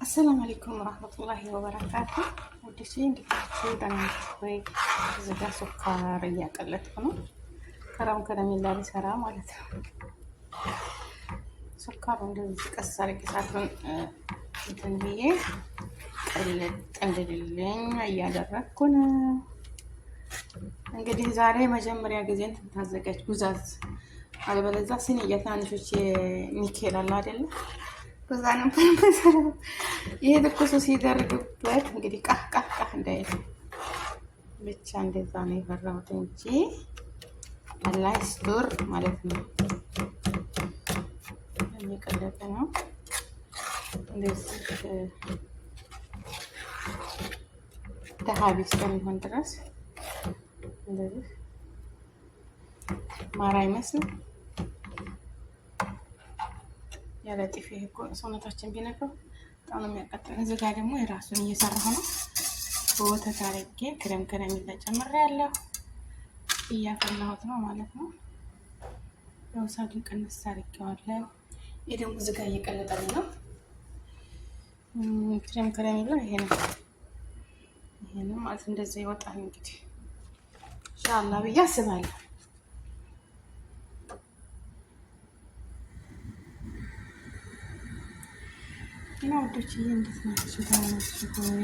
አሰላሙ አለይኩም ወራህመቱላሂ ወበረካቱ። ወዲህ እንድታችሁ ዳንት ወይ እዚህ ጋር ሱካር እያቀለጥኩ ነው። ከረሜላ ሊሰራ ማለት ነው። ሱካሩ እንደዚህ ቀስ አድርጌ ሳቱን እንትን ብዬ እንድልልኝ እያደረግኩ ነው። እንግዲህ ዛሬ መጀመሪያ ጊዜ እንትን ታዘጋጅ ጉዛዝ አለበለዚያ ሲኒያ ትናንሾች ኒኬል አለ አይደለ? ጉዛ ነበር መሰረት። ይሄ ትኩሱ ሲደርግበት እንግዲህ ቃህ እንዳይል ብቻ እንደዛ ነው የፈራሁት እንጂ አላህ ይስጥር ማለት ነው። እየቀለጠ ነው እንደዚህ ደሃቢ እስከሚሆን ድረስ እንደዚህ ማር አይመስልም። ያለ ጤፍ ይሄ እኮ ሰውነታችን ቢነካው በጣም ነው የሚያቃጥለው። እዚህ ጋር ደግሞ የራሱን እየሰራሁ ነው። በወተት አድርጌ ክሬም ጨምሬያለሁ። እያፈላሁት ነው ማለት ነው። ያው እሳቱን ቀንስ አድርጌዋለሁ። ይሄ ደግሞ እዚህ ጋር እየቀለጠልኝ ነው። ክሬም ይሄ ነው ማለት እንደዚህ ይወጣል እንግዲህ ኢንሻአላህ ብዬ አስባለሁ። እና ወዶችዬ እንዴት ናችሁ? ታናችሁ ሆይ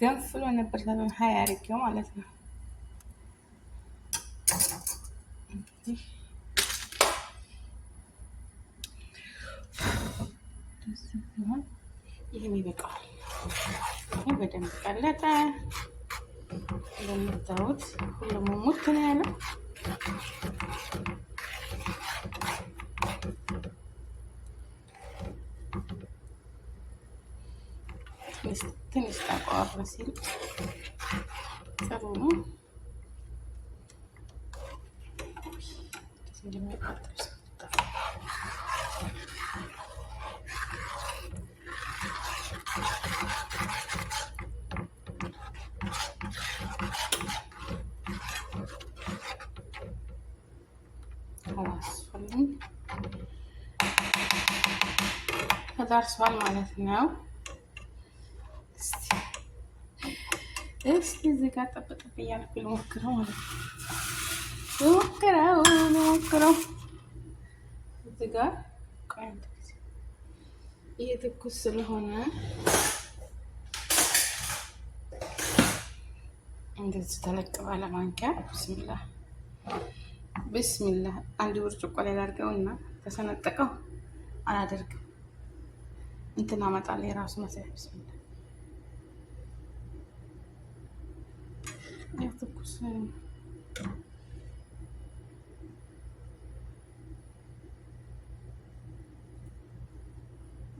ገንፍሎ ነበር ለምን ሀያ አድርጌው ማለት ነው። ይህም ይበቃዋል። በደንብ ቀለጠ። እንደምታዩት ሁሉም ሙት ነው ያለው። ትንሽ ጠቆር ሲል ጥሩ ነው። ተዳርሷል ማለት ነው። እስኪ እዚህ ጋር ጠብጠብ እያልኩ ልሞክረው ማለት ነው። ልሞክረው እዚህ ጋር ይሄ ትኩስ ስለሆነ እንደዚህ ተለቅ ባለ ማንኪያ ብስሚላህ አንድ ብርጭቆ ላይ ላድርገውና ተሰነጠቀው አላደርግም እንትን አመጣለሁ የራሱ መሰለኝ። ብስሚላህ ትኩስ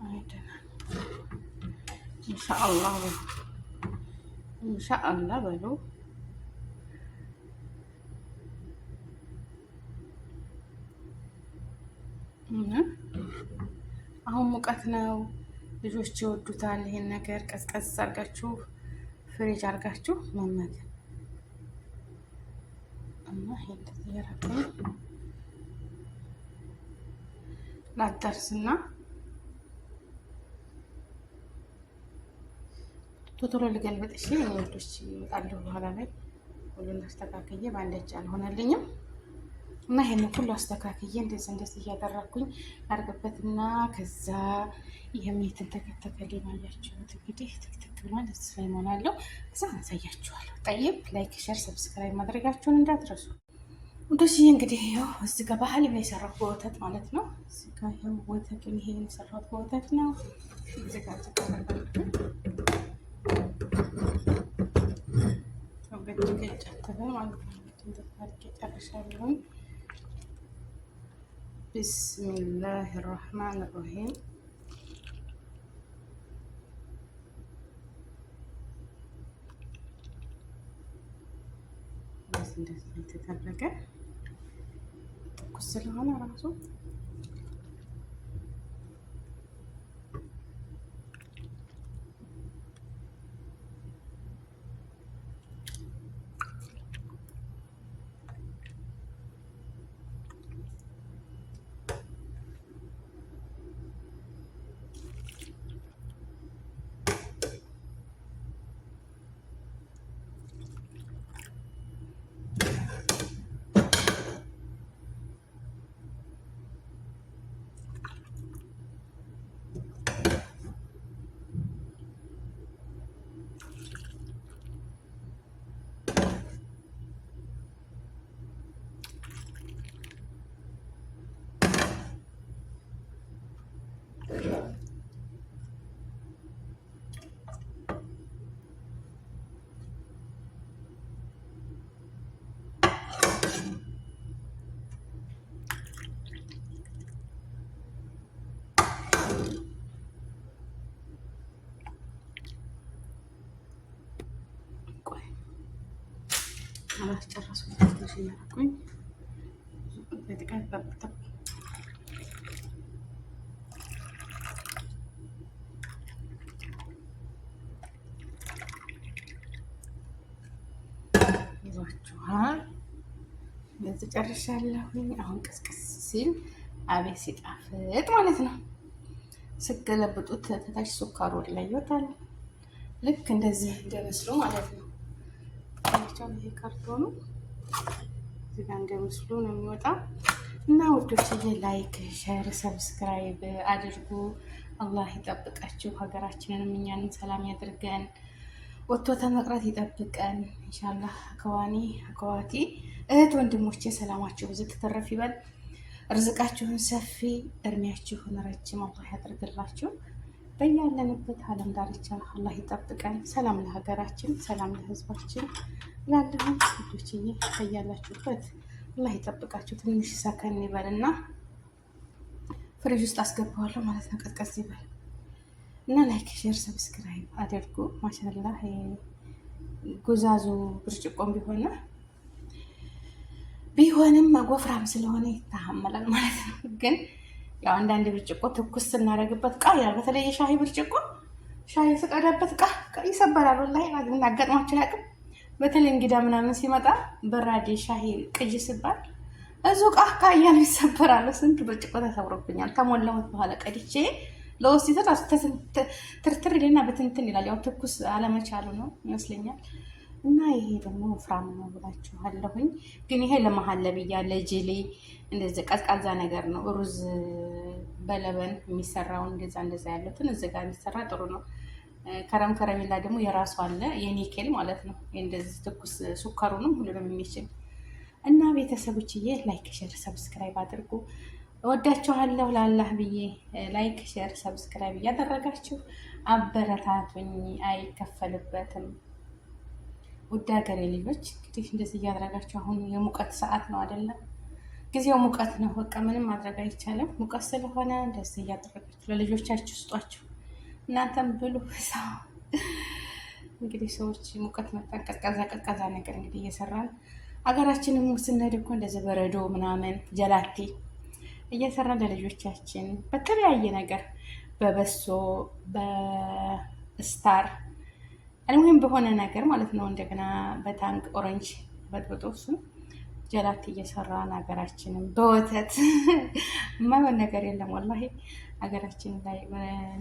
አይደለም። ኢንሻአላህ በሉ። አሁን ሙቀት ነው፣ ልጆች ይወዱታል ይሄን ነገር። ቀዝቀዝ አድርጋችሁ ፍሪጅ አድርጋችሁ መመገብ እና ይሄ እንደዚህ ያረጋል። ላዳርስና ቶሎ ልገልበጥ። እሺ ወንዶች ይመጣሉ በኋላ ላይ ሁሉን አስተካክዬ በአንድ እጅ አልሆነልኝም እና ይሄን ሁሉ አስተካክዬ እንደዚህ እያደረኩኝ አድርግበትና ከዛ ይሄን ተከተከልኝ ማያችሁት እንግዲህ ትክክል ብሏል። እዚህ ላይ ሆናለሁ እዛ አሳያችኋለሁ። ጠይብ ላይክ፣ ሼር፣ ሰብስክራይብ ማድረጋችሁን እንዳትረሱ ወንዶችዬ። እንግዲህ ያው እዚህ ጋር ባህል ነው የሰራሁት በወተት ማለት ነው። እዚህ ጋር ያው ወተቱን ይሄን የሰራሁት በወተት ነው። እዚህ ጋር ጨርሻለሁ። ቢስሚላህ ራህማን ራሂም። እንደዚህ የተደረገ ትኩስ ስለሆነ ራሱ ስላስጨረስኩ ትንሽ እያደረኩኝ በጥቀት በብጠብ ይዟችኋል። እንደዚህ ጨርሻለሁኝ። አሁን ቅስቅስ ሲል አቤት ሲጣፍጥ ማለት ነው። ስገለብጡት ተታች ሱካሩ ላይ ይወጣል። ልክ እንደዚህ እንደመስሉ ማለት ነው። ይሄ ካርቶኑ እዚህ ጋር እንደመስሉ ነው የሚወጣው። እና ውዶችዬ ላይክ፣ ሼር፣ ሰብስክራይብ አድርጉ። አላህ ይጠብቃችሁ። ሀገራችንንም እኛንም ሰላም ያድርገን። ወጥቶ ተመቅረት ይጠብቀን ኢንሻአላህ። አከዋቲ እህት ወንድሞቼ ሰላማችሁ ብዙ ተተረፍ ይበል። ርዝቃችሁን ሰፊ እድሜያችሁን ረጅም አላህ ያድርግላችሁ። በያለንበት ዓለም ዳርቻ አላህ ይጠብቀን። ሰላም ለሀገራችን፣ ሰላም ለህዝባችን። ላለሁም ልጆችዬ በያላችሁበት አላህ ይጠብቃችሁ። ትንሽ ሰከን ይበልና ፍሪጅ ውስጥ አስገባዋለሁ ማለት ነው። ቀዝቀዝ ይበል እና ላይክ፣ ሼር፣ ሰብስክራይብ አድርጉ። ማሻአላህ ጉዛዙ ብርጭቆም ቢሆንም ወፍራም ስለሆነ ይታመላል ማለት ነው። ግን ያው አንዳንድ ብርጭቆ ትኩስ ስናደርግበት ቃ ይላል። በተለይ የሻሂ ብርጭቆ ሻሂ ስቀዳበት ቃ ይሰበራል። ወላሂ አጋጥሟቸው ያቅም። በተለይ እንግዳ ምናምን ሲመጣ በራዴ ሻሂ ቅጅ ሲባል እዙ ቃ እያሉ ይሰበራሉ። ስንት ብርጭቆ ተሰብሮብኛል። ከሞላሁት በኋላ ቀድቼ ለውስጥ ትርትር ይልና በትንትን ይላል። ያው ትኩስ አለመቻሉ ነው ይመስለኛል። እና ይሄ ደግሞ ወፍራም ነው ብላችኋለሁኝ። ግን ይሄ ለመሀለብያ ለጅሌ እንደዚህ ቀዝቃዛ ነገር ነው። ሩዝ በለበን የሚሰራውን እንደዛ ያሉትን እዚህ ጋር የሚሰራ ጥሩ ነው። ከረሜላ ደግሞ የራሱ አለ የኒኬል ማለት ነው። እንደዚህ ትኩስ ሱካሩንም ሁሉንም የሚችል እና ቤተሰቦችዬ ላይክ፣ ሼር፣ ሰብስክራይብ አድርጉ። እወዳችኋለሁ። ለአላህ ብዬ ላይክ፣ ሼር፣ ሰብስክራይብ እያደረጋችሁ አበረታቱኝ። አይከፈልበትም። ውድ ሀገሬ ልጆች እንግዲህ እንደዚህ እያደረጋችሁ አሁን የሙቀት ሰዓት ነው አይደለም? ጊዜው ሙቀት ነው። በቃ ምንም ማድረግ አይቻልም። ሙቀት ስለሆነ እንደዚህ እያደረጋችሁ ለልጆቻችሁ ስጧቸው። እናንተም ብሉ። ሰው እንግዲህ ሰዎች ሙቀት መጣን ቀዝቃዛ ነገር እንግዲህ እየሰራን አገራችንም ስንሄድ እኮ እንደዚህ በረዶ ምናምን ጀላቲ እየሰራን ለልጆቻችን በተለያየ ነገር በበሶ በስታር ወይም በሆነ ነገር ማለት ነው። እንደገና በታንክ ኦሬንጅ በጥብጦ እሱን ጀላቲ እየሰራን ሀገራችንም በወተት የማይሆን ነገር የለም ወላሂ። ሀገራችን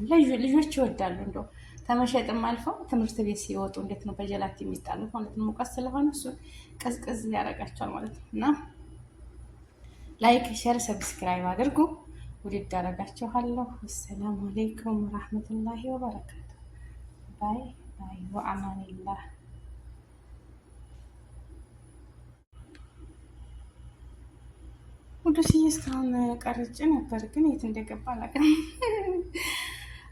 ላይ ልጆች ይወዳሉ። እንደው ተመሸጥም አልፈው ትምህርት ቤት ሲወጡ እንዴት ነው በጀላቲ የሚጣሉት ማለት ነው። ሙቀት ስለሆነ እሱን ቀዝቀዝ ያደርጋቸዋል ማለት ነው። እና ላይክ፣ ሼር፣ ሰብስክራይብ አድርጉ። ውድድ አደርጋችኋለሁ። አሰላሙ አለይኩም ወራህመቱላሂ ወበረካቱ። ባይ ባይ ወአማኒላህ። ውዱስዬ እስካሁን ቀርጬ ነበር፣ ግን የት እንደገባ አላውቅም።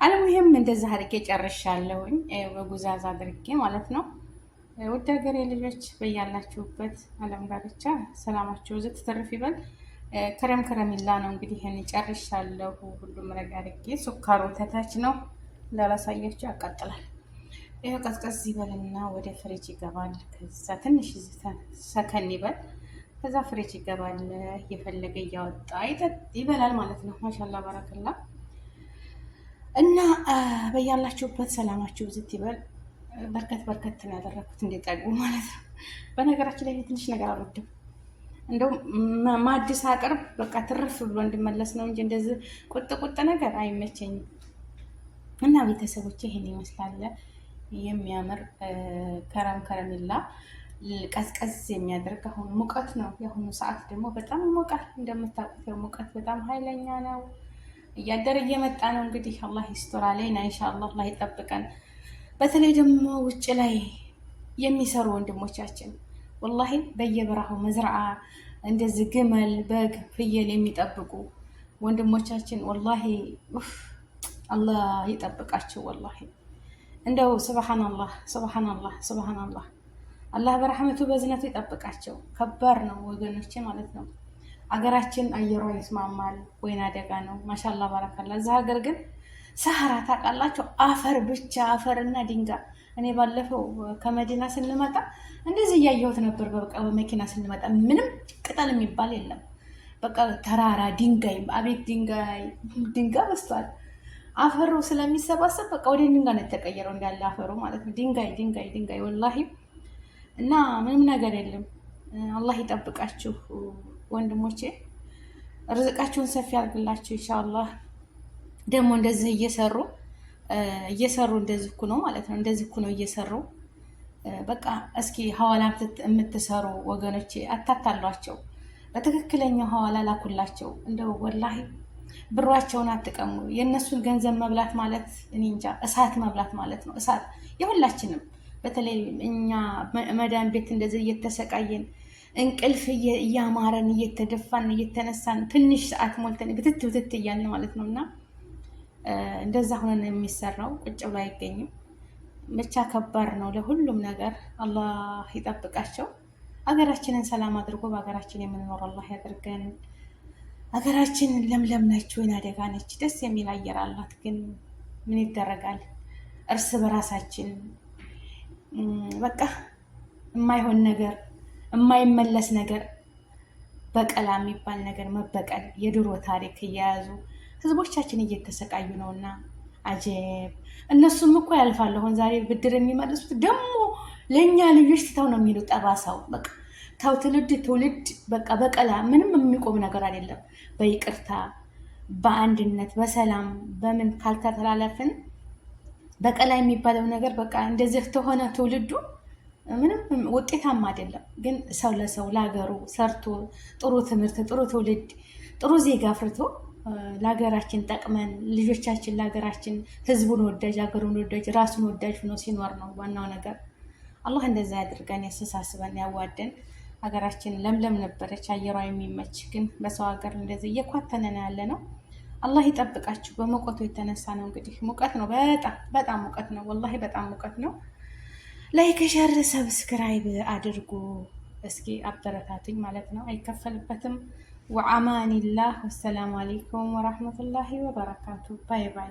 አለሙሄም እንደዛ አድርጌ ጨርሻለሁኝ፣ በጉዛዝ አድርጌ ማለት ነው። ውድ ሀገሬ ልጆች በያላችሁበት ዓለም ዳርቻ ሰላማችሁ ዝት ትርፍ ይበል። ከረሚላ ነው እንግዲህ ይሄን ጨርሻለሁ። ሁሉም ረጋ አድርጌ ሱካሩ ተታች ነው እንዳላሳያችሁ ያቃጥላል። ይሄ ቀዝቀዝ ይበልና ወደ ፍሪጅ ይገባል። ከዛ ትንሽ ሰከን ይበል። ከዛ ፍሪጅ ይገባል። እየፈለገ እያወጣ ይበላል ማለት ነው። ማሻላ ባረከላ። እና በያላችሁበት ሰላማችሁ ዝት ይበል። በርከት ነው ያደረኩት እንዲጠግቡ ማለት ነው። በነገራችን ላይ ትንሽ ነገር አልወድም። እንደውም ማዲስ አቅርብ በቃ ትርፍ ብሎ እንድመለስ ነው እንጂ እንደዚህ ቁጥ ነገር አይመቸኝም። እና ቤተሰቦች ይሄን ይመስላል የሚያምር ከረሚላ ቀዝቀዝ የሚያደርግ። አሁን ሙቀት ነው የአሁኑ ሰዓት ደግሞ በጣም ይሞቃል። እንደምታውቁት ሙቀት በጣም ኃይለኛ ነው። እያደረ እየመጣ ነው። እንግዲህ አላህ ይስጥር አለይና ኢንሻአላህ አላህ ይጠብቀን። በተለይ ደግሞ ውጭ ላይ የሚሰሩ ወንድሞቻችን ወላሂ በየበረሃው መዝራዓ እንደዚህ ግመል፣ በግ፣ ፍየል የሚጠብቁ ወንድሞቻችን ወላሂ አላህ ይጠብቃቸው። ወላሂ እንደው ሱብሃንአላህ አላህ በረሕመቱ በዝነቱ ይጠብቃቸው። ከባድ ነው ወገኖቼ ማለት ነው። አገራችን አየሯ ይስማማል፣ ወይና አደጋ ነው። ማሻአላህ ባረካላ። እዛ ሀገር ግን ሰሐራ ታውቃላችሁ፣ አፈር ብቻ አፈርና ድንጋይ። እኔ ባለፈው ከመዲና ስንመጣ እንደዚህ እያየሁት ነበር። በቃ በመኪና ስንመጣ ምንም ቅጠል የሚባል የለም። በቃ ተራራ ድንጋይ፣ አቤት ድንጋይ በስቷል። አፈሩ ስለሚሰባሰብ በቃ ወደ ድንጋይ ነው የተቀየረው እንዳለ አፈሩ ማለት ነው። ድንጋይ ወላሂ። እና ምንም ነገር የለም። አላህ ይጠብቃችሁ ወንድሞቼ፣ ርዝቃችሁን ሰፊ ያድርግላችሁ ኢንሻአላህ። ደግሞ እንደዚህ እየሰሩ እንደዚህ እኮ ነው ማለት ነው። እንደዚህ እኮ ነው እየሰሩ በቃ እስኪ ሐዋላ የምትሰሩ ወገኖቼ አታታሏቸው። በትክክለኛው ሐዋላ ላኩላቸው። እንደው ወላሂ ብሯቸውን አትቀሙ። የእነሱን ገንዘብ መብላት ማለት እኔ እንጃ እሳት መብላት ማለት ነው። እሳት የሁላችንም፣ በተለይ እኛ መዳን ቤት እንደዚህ እየተሰቃየን እንቅልፍ እያማረን እየተደፋን እየተነሳን ትንሽ ሰዓት ሞልተን ብትት እያልን ማለት ነው። እና እንደዛ ሆነን የሚሰራው ቁጭ ብሎ አይገኝም። ብቻ ከባድ ነው ለሁሉም ነገር። አላህ ይጠብቃቸው። ሀገራችንን ሰላም አድርጎ በሀገራችን የምንኖር አላህ ያድርገን። ሀገራችን ለምለም ነች፣ ወይን አደጋ ነች፣ ደስ የሚል አየር አላት። ግን ምን ይደረጋል፣ እርስ በራሳችን በቃ የማይሆን ነገር የማይመለስ ነገር በቀላ የሚባል ነገር መበቀል፣ የድሮ ታሪክ እየያዙ ህዝቦቻችን እየተሰቃዩ ነውና አጀብ። እነሱም እኮ ያልፋል። አሁን ዛሬ ብድር የሚመልሱት ደግሞ ለእኛ ልጆች ትተው ነው የሚሉ ጠባሳው። በቃ ተው ትውልድ በቃ በቀላ ምንም የሚቆም ነገር አይደለም። በይቅርታ በአንድነት በሰላም በምን ካልተተላለፍን በቀላ የሚባለው ነገር በቃ እንደዚህ ተሆነ ትውልዱ ምንም ውጤታማ አይደለም። ግን ሰው ለሰው ለሀገሩ ሰርቶ ጥሩ ትምህርት ጥሩ ትውልድ ጥሩ ዜጋ አፍርቶ ለሀገራችን ጠቅመን ልጆቻችን ለሀገራችን ህዝቡን ወዳጅ ሀገሩን ወዳጅ ራሱን ወዳጅ ሆኖ ሲኖር ነው ዋናው ነገር። አላህ እንደዛ ያድርገን፣ ያስተሳስበን፣ ያዋደን። ሀገራችን ለምለም ነበረች፣ አየሯ የሚመች ግን በሰው ሀገር እንደዚህ እየኳተነን ያለ ነው። አላህ ይጠብቃችሁ። በሙቀቱ የተነሳ ነው እንግዲህ ሙቀት ነው፣ በጣም ሙቀት ነው፣ ወላሂ በጣም ሙቀት ነው። ላይክ ሸር ሰብስክራይብ አድርጉ እስኪ አበረታቱኝ ማለት ነው፣ አይከፈልበትም። ወአማኒላህ ወሰላሙ አለይኩም ወራህመቱላሂ ወበረካቱ። ባይ ባይ።